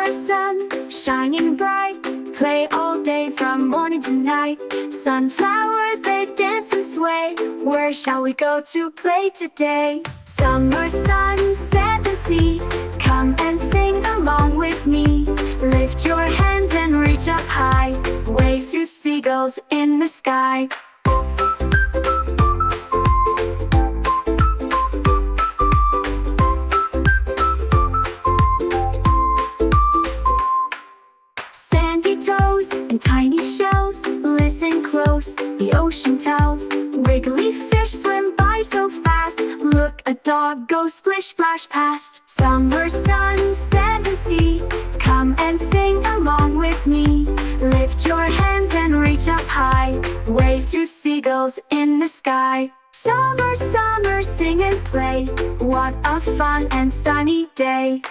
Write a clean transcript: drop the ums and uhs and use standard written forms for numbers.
Summer sun, shining bright, play all day from morning to night. Sunflowers, they dance and sway. Where shall we go to play today? Summer sun, set and sea, come and sing along with me. Lift your hands and reach up high, wave to seagulls in the sky. Sandy toes and tiny shells, listen close, the ocean tells. Wiggly fish swim by so fast, look, a dog goes splish splash past. Summer sun, sand and sea, come and sing along with me. Lift your hands and reach up high, wave to seagulls in the sky. Summer, summer, sing and play, what a fun and sunny day.